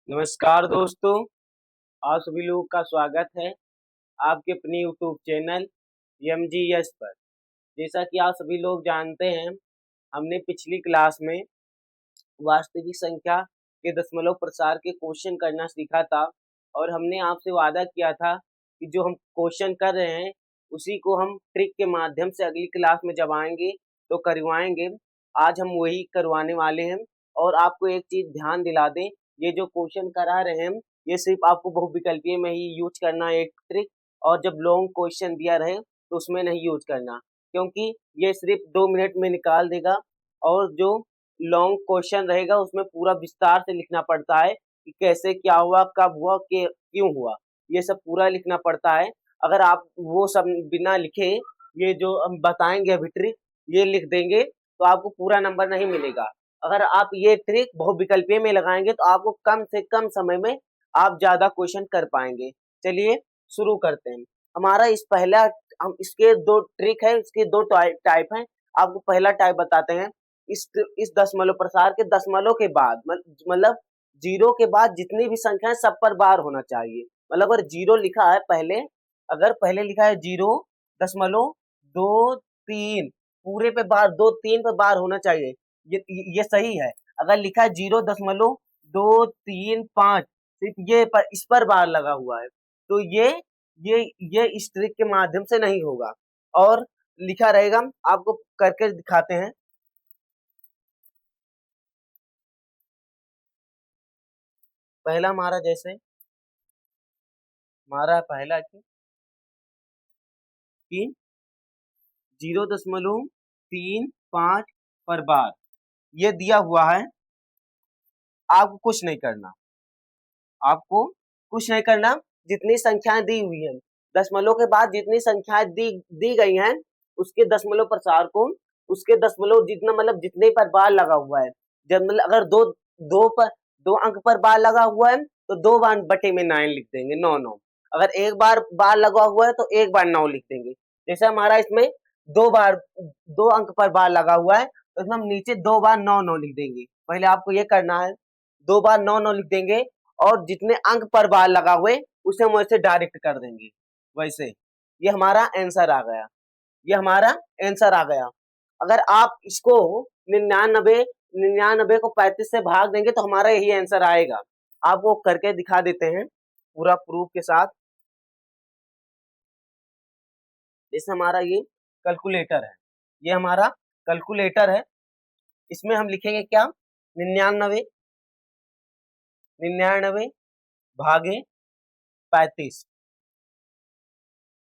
नमस्कार दोस्तों, आप सभी लोगों का स्वागत है आपके अपने यूट्यूब चैनल एमजीएस पर। जैसा कि आप सभी लोग जानते हैं, हमने पिछली क्लास में वास्तविक संख्या के दशमलव प्रसार के क्वेश्चन करना सीखा था और हमने आपसे वादा किया था कि जो हम क्वेश्चन कर रहे हैं उसी को हम ट्रिक के माध्यम से अगली क्लास में जब आएंगे तो करवाएंगे। आज हम वही करवाने वाले हैं और आपको एक चीज ध्यान दिला दें, ये जो क्वेश्चन करा रहे हैं ये सिर्फ आपको बहुविकल्पीय में ही यूज करना है एक ट्रिक, और जब लॉन्ग क्वेश्चन दिया रहे तो उसमें नहीं यूज करना, क्योंकि ये सिर्फ 2 मिनट में निकाल देगा। और जो लॉन्ग क्वेश्चन रहेगा उसमें पूरा विस्तार से लिखना पड़ता है कि कैसे, क्या हुआ, कब हुआ, क्यों हुआ, ये सब पूरा लिखना पड़ता है। अगर आप वो सब बिना लिखे ये जो हम बताएंगे अभी ट्रिक ये लिख देंगे तो आपको पूरा नंबर नहीं मिलेगा। अगर आप ये ट्रिक बहुविकल्पीय में लगाएंगे तो आपको कम से कम समय में आप ज्यादा क्वेश्चन कर पाएंगे। चलिए शुरू करते हैं। हमारा इस पहला, हम इसके दो ट्रिक है, इसके दो टाइप हैं। आपको पहला टाइप बताते हैं। इस दशमलव प्रसार के दशमलव के बाद मतलब जीरो के बाद जितनी भी संख्या है सब पर बार होना चाहिए। मतलब अगर जीरो लिखा है पहले, अगर पहले लिखा है जीरो दशमलव दो तीन, पूरे पे बार, दो तीन पे बार होना चाहिए, ये सही है। अगर लिखा है जीरो दशमलव दो तीन पाँच, सिर्फ ये पर, इस पर बार लगा हुआ है तो ये ये इस ट्रिक के माध्यम से नहीं होगा। और लिखा रहेगा, आपको करके दिखाते हैं। पहला हमारा जैसे हमारा पहला कि 0.35 पर बार, ये दिया हुआ है। आपको कुछ नहीं करना, आपको कुछ नहीं करना। जितनी संख्याएं दी हुई हैं दशमलव के बाद, जितनी संख्याएं दी गई हैं उसके दशमलव प्रसार को, उसके दशमलव जितना मतलब जितने पर बार लगा हुआ है, जब मतलब अगर दो अंक पर बार लगा हुआ है तो 2/9 लिख देंगे, 9 9। अगर एक बार बार लगा हुआ है तो 1/9 लिख देंगे। जैसे हमारा इसमें दो बार, 2 अंक पर बार लगा हुआ है तो इसमें हम नीचे 2 बार 9 9 लिख देंगे। पहले आपको ये करना है, 2 बार 9 9 लिख देंगे और जितने अंक पर बार लगा हुए उसे हम वैसे डायरेक्ट कर देंगे वैसे। ये हमारा आंसर आ गया, ये हमारा आंसर आ गया। अगर आप इसको 99 99 को 35 से भाग देंगे तो हमारा यही आंसर आएगा। आपको करके दिखा देते हैं पूरा प्रूफ के साथ। जैसे हमारा ये कैलकुलेटर है, ये हमारा कैलकुलेटर है। इसमें हम लिखेंगे क्या, 99 99 भागे 35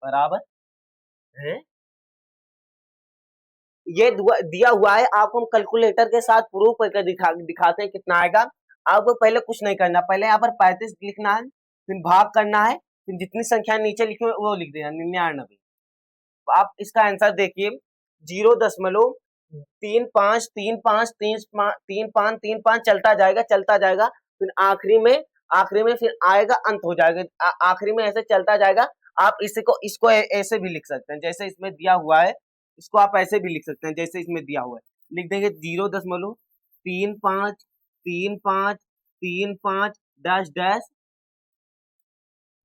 बराबर है, ये दिया हुआ है। आपको हम कैलकुलेटर के साथ प्रूफ करके दिखाते हैं कितना आएगा। आपको पहले कुछ नहीं करना, पहले यहाँ पर 35 लिखना है, फिर भाग करना है, फिर जितनी संख्या नीचे लिखी हुई वो लिख देना, 99। आप इसका आंसर देखिए, 0.353535 चलता जाएगा चलता जाएगा, फिर आखिरी में फिर आएगा, अंत हो जाएगा, आखिरी में ऐसे चलता जाएगा। आप इसको ऐसे भी लिख सकते हैं जैसे इसमें दिया हुआ है। इसको आप ऐसे भी लिख सकते हैं जैसे इसमें दिया हुआ है, लिख देंगे 0.353535 dash dash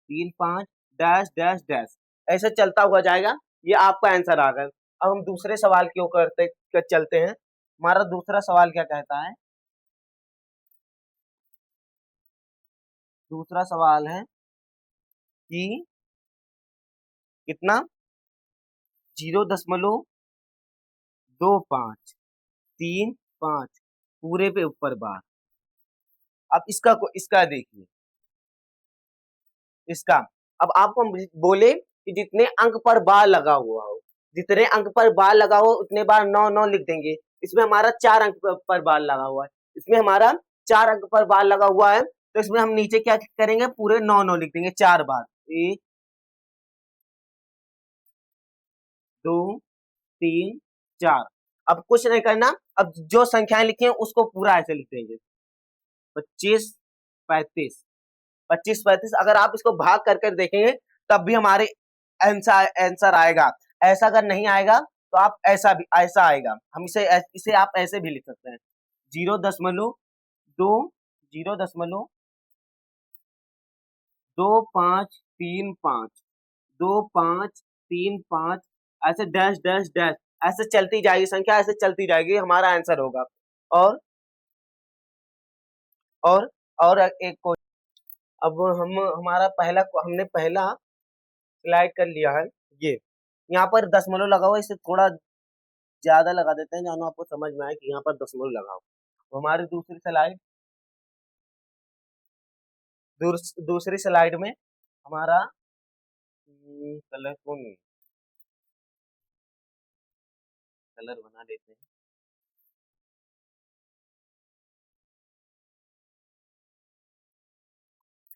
35 dash dash dash, ऐसे चलता हुआ जाएगा। ये आपका आंसर आ गया। अब हम दूसरे सवाल क्यों चलते हैं। हमारा दूसरा सवाल क्या कहता है, दूसरा सवाल है कि कितना, 0.2535 पूरे पे ऊपर बार। अब इसका देखिए, इसका, अब आपको हम बोले कि जितने अंक पर बार लगा हुआ हो, जितने अंक पर बार लगा हो उतने बार 9 9 लिख देंगे। इसमें हमारा 4 अंक पर बार लगा हुआ है, इसमें हमारा 4 अंक पर बार लगा हुआ है तो इसमें हम नीचे क्या करेंगे, पूरे 9 9 लिख देंगे 4 बार, 1 2 3 4। अब कुछ नहीं करना, अब जो संख्याएं लिखी हैं उसको पूरा ऐसे लिख देंगे, 25 35 25 35। अगर आप इसको भाग करके देखेंगे तब भी हमारे आंसर आएगा। ऐसा अगर नहीं आएगा तो आप ऐसा आएगा। हम इसे आप ऐसे भी लिख सकते हैं, 0.2 0.2 2535, 2535, ऐसे डैश डैश डैश ऐसे चलती जाएगी संख्या, ऐसे चलती जाएगी, हमारा आंसर होगा। और और और एक को अब हम हमारा पहला हमने पहला स्लाइड कर लिया है। ये यहाँ पर दशमलव लगा हुआ है, इसे थोड़ा ज्यादा लगा देते हैं जानो आपको समझ में आए कि यहाँ पर दशमलव लगा हुआ। तो हमारी दूसरी स्लाइड में हमारा कलर कलर बना देते हैं।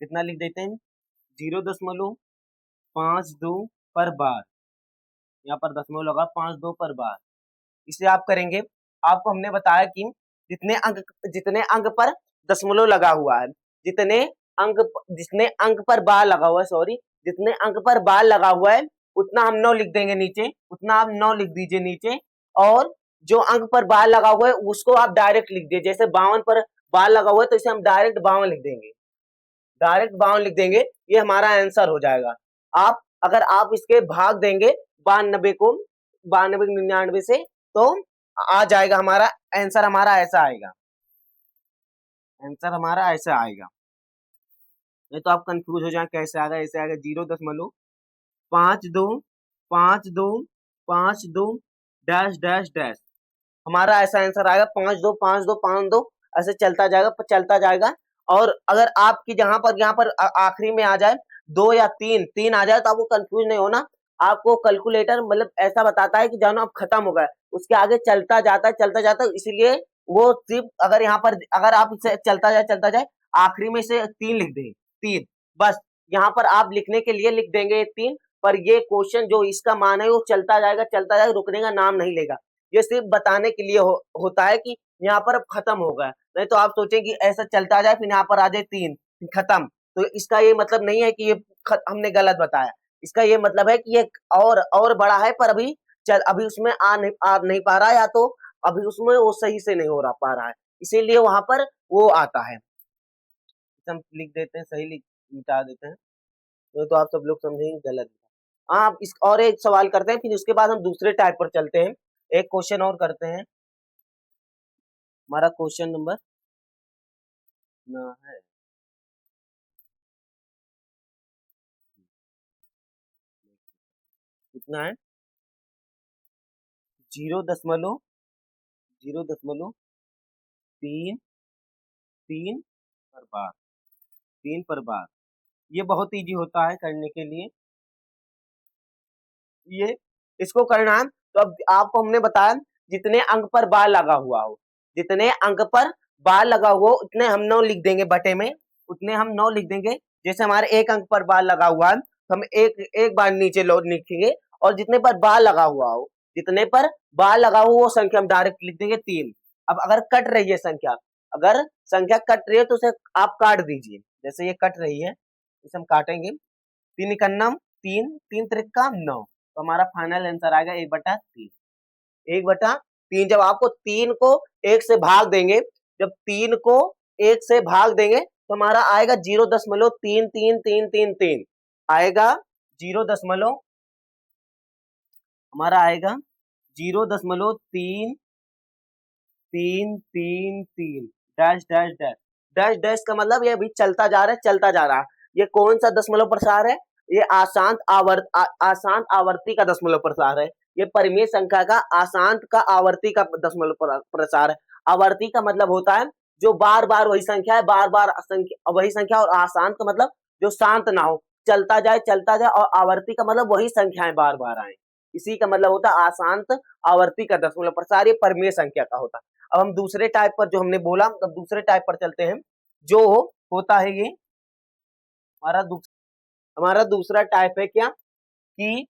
कितना लिख देते हैं? 0.52 पर बार, यहाँ पर दशमलव लगा 52 पर बार। इसे आप करेंगे, आपको हमने बताया कि जितने अंक पर दशमलव लगा हुआ है, जितने अंक पर बार लगा हुआ है, सॉरी, जितने अंक पर बार लगा हुआ है उतना हम 9 लिख देंगे नीचे, उतना आप 9 लिख दीजिए नीचे। और जो अंक पर बार लगा हुआ है उसको आप डायरेक्ट लिख दिए, जैसे 52 पर बार लगा हुआ है तो इसे हम डायरेक्ट 52 लिख देंगे, डायरेक्ट 52 लिख देंगे, ये हमारा आंसर हो जाएगा। आप अगर आप इसके भाग देंगे 92 को 99 से तो आ जाएगा हमारा आंसर, हमारा ऐसा आएगा, आंसर हमारा ऐसा आएगा। नहीं तो आप कंफ्यूज हो जाए कैसे आएगा, ऐसे आएगा 0.5252 डैश डैश डैश, हमारा ऐसा आंसर आएगा 525252 ऐसे चलता जाएगा। और अगर आपकी यहाँ पर आखिरी में आ जाए 2 या 3 आ जाए तो आपको कंफ्यूज नहीं होना, आपको कैलकुलेटर मतलब ऐसा बताता है कि जानो अब खत्म हो गया, उसके आगे चलता जाता है, इसीलिए वो सिर्फ अगर यहाँ पर अगर आप इसे चलता जाए आखिरी में से 3 लिख दें, 3 बस यहाँ पर आप लिखने के लिए लिख देंगे 3, पर ये क्वेश्चन जो इसका मान है वो चलता जाएगा, रुकने का नाम नहीं लेगा। ये सिर्फ बताने के लिए होता है कि यहाँ पर अब खत्म हो गया, नहीं तो आप सोचें कि ऐसा चलता जाए फिर यहाँ पर आ जाए 3 खत्म, तो इसका ये मतलब नहीं है कि ये हमने गलत बताया, इसका ये मतलब है कि ये और बड़ा है पर अभी उसमें आ नहीं पा रहा है, या तो अभी उसमें वो सही से नहीं हो पा रहा है, इसीलिए वहां पर वो आता है। हम लिख देते हैं, सही मिटा देते हैं, तो आप सब लोग समझेंगे गलत। आप इस और एक सवाल करते हैं, फिर उसके बाद हम दूसरे टाइप पर चलते हैं, एक क्वेश्चन और करते हैं। हमारा क्वेश्चन नंबर है कितना है, 0.3 पर बार, ये बहुत इजी होता है करने के लिए, ये इसको करना है। तो अब आपको हमने बताया जितने अंक पर बार लगा हुआ हो, जितने अंक पर बार लगा हुआ हो उतने हम 9 लिख देंगे बटे में, उतने हम 9 लिख देंगे। जैसे हमारे 1 अंक पर बार लगा हुआ है तो हम एक बार नीचे लिखेंगे, और जितने पर बार लगा हुआ हो, जितने पर बार लगा हुआ वो संख्या हम डायरेक्ट लिख देंगे 3। अब अगर कट रही है संख्या, अगर संख्या कट रही है तो उसे आप काट दीजिए, जैसे ये कट रही है इसे हम काटेंगे, 3 इकन्नम 3, 3 त्रिक्का 9, तो हमारा फाइनल आंसर आएगा 1/3। 1/3 जब आपको 3 को 1 से भाग देंगे, जब 3 को 1 से भाग देंगे तो हमारा आएगा 0.3333 आएगा, 0. हमारा आएगा 0.3333 dash dash dash dash dash का मतलब ये अभी चलता जा रहा है। ये कौन सा दशमलव प्रसार है? ये आशांत आवर्ती का दशमलव प्रसार है। ये परिमेय संख्या का आशांत का आवर्ती का दशमलव प्रसार है। आवर्ती का मतलब होता है जो बार बार वही संख्या है, बार बार वही संख्या, और आशांत का मतलब जो शांत ना हो, चलता जाए, और आवर्ती का मतलब वही संख्याएं बार बार आए, इसी का मतलब होता है आशांत आवर्ती का दशमलव प्रसार, ये परिमेय संख्या का होता है। अब हम दूसरे टाइप पर जो हमने बोला, तब दूसरे टाइप पर चलते हैं, जो होता है ये हमारा दूसरा टाइप है क्या, कि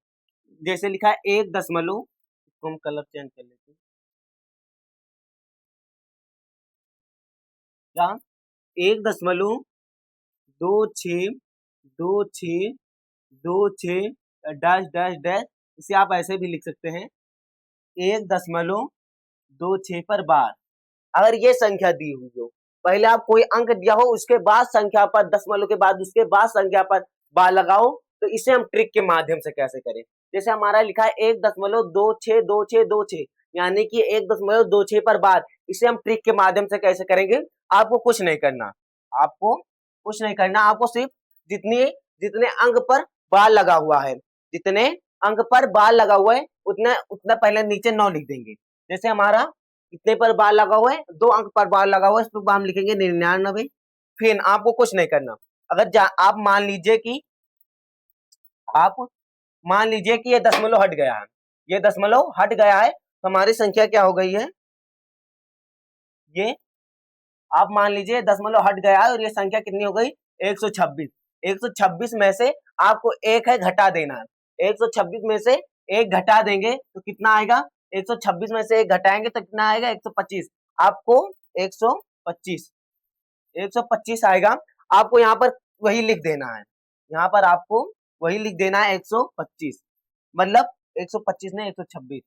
जैसे लिखा है 1 दशमलव, इसको हम कलर चेंज कर लेते हैं, क्या 1.262626 डैश डैश डैश, इसे आप ऐसे भी लिख सकते हैं 1.26 पर बार। अगर ये संख्या दी हुई हो, पहले आप कोई अंक दिया हो उसके बाद संख्या पर दशमलव के बाद उसके बाद संख्या पर बार लगाओ, तो इसे हम ट्रिक के माध्यम से कैसे करें। जैसे हमारा लिखा है 1.262626, यानी कि 1.26 पर बार, इसे हम ट्रिक के माध्यम से कैसे करेंगे। आपको कुछ नहीं करना, आपको कुछ नहीं करना, आपको सिर्फ जितने जितने अंक पर बार लगा हुआ है, जितने अंक पर बार लगा हुआ है उतना उतना पहले नीचे 9 लिख देंगे। जैसे हमारा कितने पर बार लगा हुआ है, 2 अंक पर बार लगा हुआ है, इस पर हम लिखेंगे 99। फिर आपको कुछ नहीं करना। अगर आप मान लीजिए कि ये दशमलव हट गया है, ये दशमलव हट गया है, तो हमारी संख्या क्या हो गई है, ये आप मान लीजिए दशमलव हट गया है और ये संख्या कितनी हो गई 126। 126 में से आपको एक है घटा देना है। 126 में से एक घटा देंगे तो कितना आएगा, 126 में से एक घटाएंगे तो कितना आएगा 125। आपको 125 125 आएगा। आपको यहाँ पर वही लिख देना है, यहाँ पर आपको वही लिख देना है 125, मतलब 125 ने 126।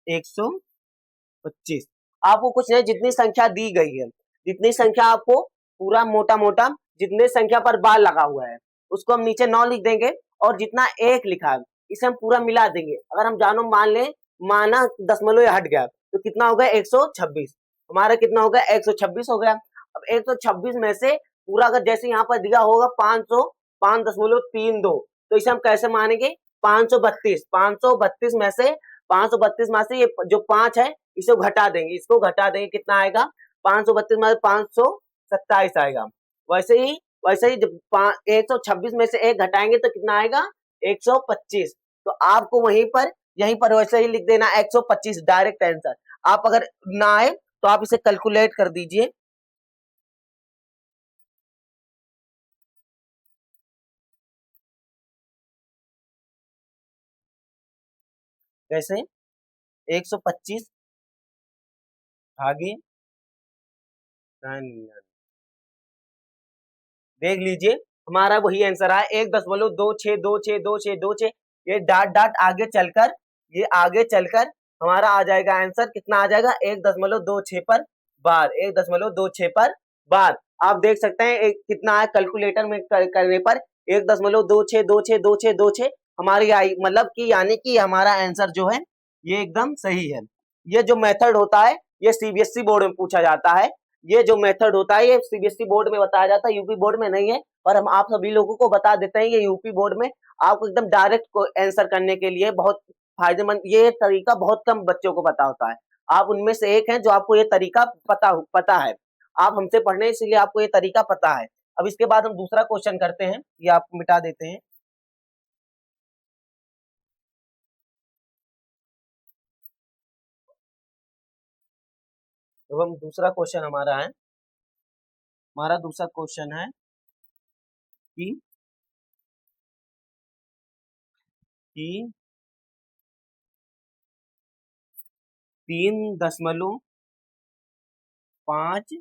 125 आपको कुछ नहीं, जितनी संख्या दी गई है, जितनी संख्या आपको पूरा मोटा मोटा जितने संख्या पर बार लगा हुआ है उसको हम नीचे 9 लिख देंगे, और जितना एक लिखा है इसे हम पूरा मिला देंगे। अगर हम जानो मान ले माना दशमलव हट गया तो कितना हो गया 126, हमारा कितना हो गया 126 हो गया। अब 126 में से पूरा अगर जैसे यहाँ पर दिया होगा 505.32, तो इसे हम कैसे मानेंगे 532 में से 532 में से ये जो 5 है इसे घटा देंगे, इसको घटा देंगे, कितना आएगा 532 में 527 आएगा। वैसे ही जब 126 में से एक घटाएंगे तो कितना आएगा 125। तो आपको यहीं पर वैसे ही लिख देना 125 डायरेक्ट आंसर। आप अगर ना आए तो आप इसे कैलकुलेट कर दीजिए। कैसे 125 भागे 99, देख लीजिए हमारा वही आंसर आया 1.26262626। ये डाट आगे चलकर हमारा आ जाएगा आंसर, कितना आ जाएगा 1.26 पर बार, 1.26 पर बार। आप देख सकते हैं कितना है कैलकुलेटर में करने पर 1.26262626 हमारी आई, मतलब कि यानी कि हमारा आंसर जो है ये एकदम सही है। ये जो मेथड होता है ये सीबीएसई बोर्ड में पूछा जाता है, ये जो मेथड होता है ये सीबीएसई बोर्ड में बताया जाता है, यूपी बोर्ड में नहीं है। और हम आप सभी लोगों को बता देते हैं ये यूपी बोर्ड में आपको एकदम डायरेक्ट आंसर करने के लिए बहुत फायदेमंद, ये तरीका बहुत कम बच्चों को पता होता है। आप उनमें से एक हैं जो आपको ये तरीका पता है, आप हमसे पढ़ने इसीलिए आपको ये तरीका पता है। अब इसके बाद हम दूसरा क्वेश्चन करते हैं, ये आपको मिटा देते हैं। तो हम दूसरा क्वेश्चन हमारा दूसरा क्वेश्चन है कि 3.56 5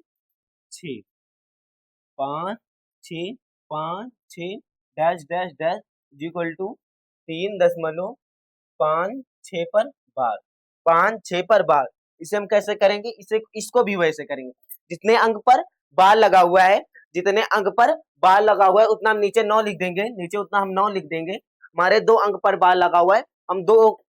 6 dash dash dash equal to 3.56 पर बार, 5 6 पर बार। इसे हम कैसे करेंगे, इसको भी वैसे करेंगे। जितने अंक पर बार लगा हुआ है, जितने अंक पर बार लगा हुआ है उतना हम नीचे 9 लिख देंगे, नीचे उतना हम 9 लिख देंगे। हमारे 2 अंक पर बार लगा हुआ है, हम दो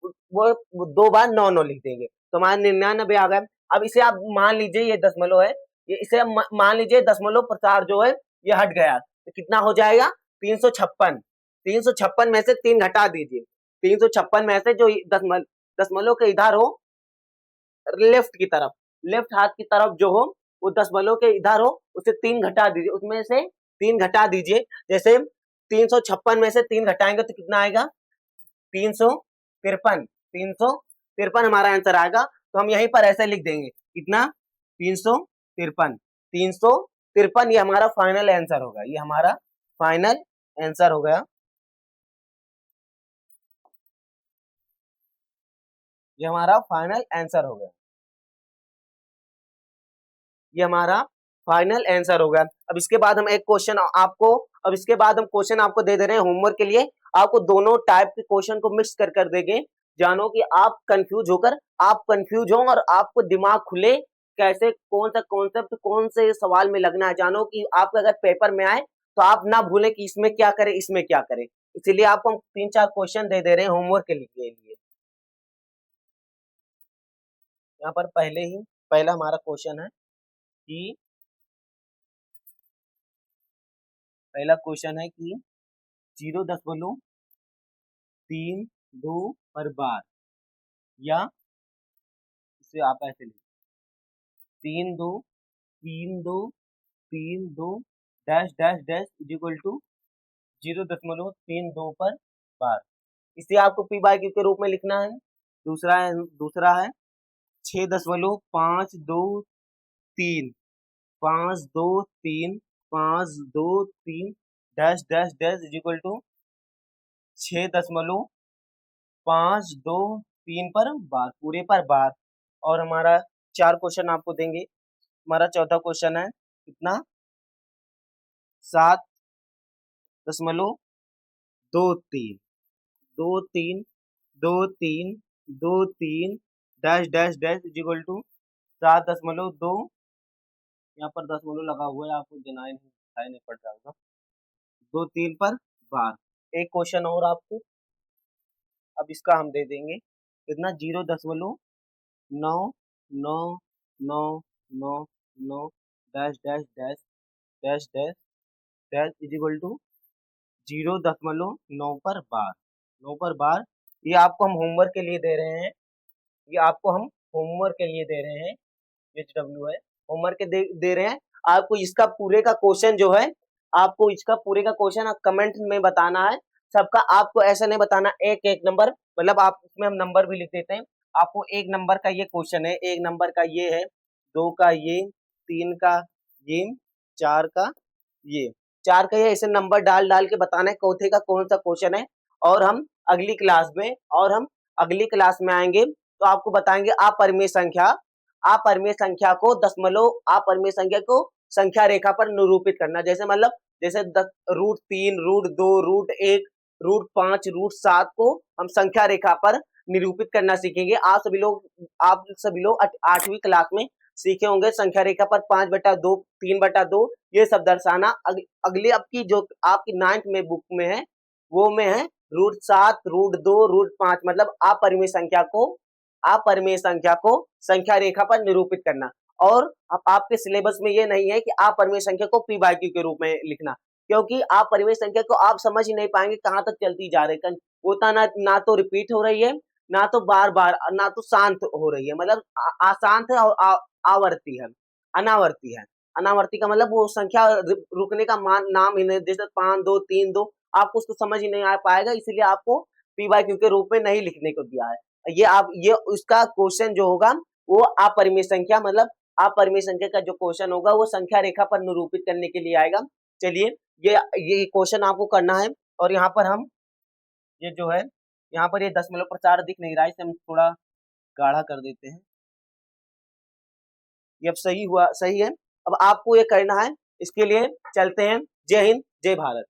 बार 9 लिख देंगे, तो हमारा 99 आ गया। अब इसे आप मान लीजिए ये दशमलव है, ये इसे मान लीजिए दशमलव प्रसार जो है ये हट गया, तो कितना हो जाएगा 356। 356 में से 3 घटा दीजिए, 356 में से जो दशमलव के इधर हो लेफ्ट की तरफ, लेफ्ट हाथ की तरफ जो हो वो दशमलव के इधर हो उसे 3 घटा दीजिए, उसमें से 3 घटा दीजिए। जैसे 356 में से 3 घटाएंगे तो कितना आएगा 353, 353 हमारा आंसर आएगा। तो हम यहीं पर ऐसे लिख देंगे कितना 353, 353 ये हमारा फाइनल आंसर होगा, ये हमारा फाइनल आंसर हो गया, ये हमारा फाइनल आंसर हो गया, ये हमारा फाइनल आंसर हो गया। अब इसके बाद हम एक क्वेश्चन आपको अब इसके बाद हम क्वेश्चन आपको दे दे रहे हैं होमवर्क के लिए। आपको दोनों टाइप के क्वेश्चन को मिक्स कर देंगे, जानो कि आप कंफ्यूज हो और आपको दिमाग खुले, कैसे कौन सा कॉन्सेप्ट कौन से सवाल में लगना है, जानो कि आपका अगर पेपर में आए तो आप ना भूलें कि इसमें क्या करें, इसमें क्या करें। इसीलिए आपको हम 3-4 क्वेश्चन दे रहे हैं होमवर्क के लिए। यहाँ पर पहला हमारा क्वेश्चन है कि पहला क्वेश्चन है कि 0.32 पर बार, या इसे आप ऐसे लिखें 32 dash dash dash is equal to 0.32 पर बार। इसे आपको पी बाई क्यू के रूप में लिखना है। दूसरा है 6.523 dash dash dash is equal to 6.523 पर बार, पूरे पर बार। और हमारा 4 क्वेश्चन आपको देंगे। हमारा चौथा क्वेश्चन है कितना, 7.23 dash dash dash is equal to 7.2, यहाँ पर दशमलव लगा हुआ है, आपको दिखाई नहीं पड़ रहा होगा, 23 पर बार। एक क्वेश्चन और आपको अब इसका हम दे देंगे कितना, 0.9999 dash dash dash dash dash dash is equal to 0.9 पर बार, 9 पर बार। ये आपको हम होमवर्क के लिए दे रहे हैं, ये आपको हम होमवर्क के लिए दे रहे हैं, HW है, होमवर्क के दे रहे हैं। आपको इसका पूरे का क्वेश्चन जो है, आपको इसका पूरे का क्वेश्चन कमेंट में बताना है सबका। आपको ऐसा नहीं बताना एक एक नंबर, मतलब आप इसमें हम नंबर भी लिख देते हैं। आपको 1 नंबर का ये क्वेश्चन है, 1 नंबर का ये है, 2 का ये, 3 का ये, 4 का ये, 4 का ये, ऐसे नंबर डाल डाल के बताना है चौथे का कौन सा क्वेश्चन है। और हम अगली क्लास में आएंगे तो आपको बताएंगे अपरिमेय संख्या को संख्या रेखा पर निरूपित करना। जैसे मतलब जैसे √3, √2, √1, √5, √7 को हम संख्या रेखा पर निरूपित करना सीखेंगे। आप सभी लोग 8वीं क्लास में सीखे होंगे संख्या रेखा पर 5/2, 3/2 ये सब दर्शाना। अगली आपकी जो आपकी 9th में बुक में है, वो में है √7, √2, √5, मतलब अपरिमेय संख्या को संख्या रेखा पर निरूपित करना। और अब आपके सिलेबस में ये नहीं है कि अपरिमेय संख्या को पी बाई क्यू के रूप में लिखना, क्योंकि अपरिमेय संख्या को आप समझ ही नहीं पाएंगे कहाँ तक चलती जा रही है। होता ना तो रिपीट हो रही है, ना तो बार बार, ना तो शांत हो रही है, मतलब अशांत है और आवर्ती है, अनावर्ती है। अनावर्ती का मतलब वो संख्या रुकने का नाम ही नहीं, जैसे 5, 2, 3, 2, आपको उसको समझ ही नहीं आ पाएगा। इसलिए आपको पी बाई क्यू के रूप में नहीं लिखने को दिया है। ये उसका क्वेश्चन जो होगा वो अपरिमेय संख्या, मतलब अपरिमेय संख्या का जो क्वेश्चन होगा वो संख्या रेखा पर निरूपित करने के लिए आएगा। चलिए ये क्वेश्चन आपको करना है। और यहाँ पर हम ये जो है, यहाँ पर ये दशमलव प्रचार दिख नहीं रहा है, इसे हम थोड़ा गाढ़ा कर देते हैं। ये अब सही है। अब आपको ये करना है, इसके लिए चलते हैं। जय हिंद, जय भारत।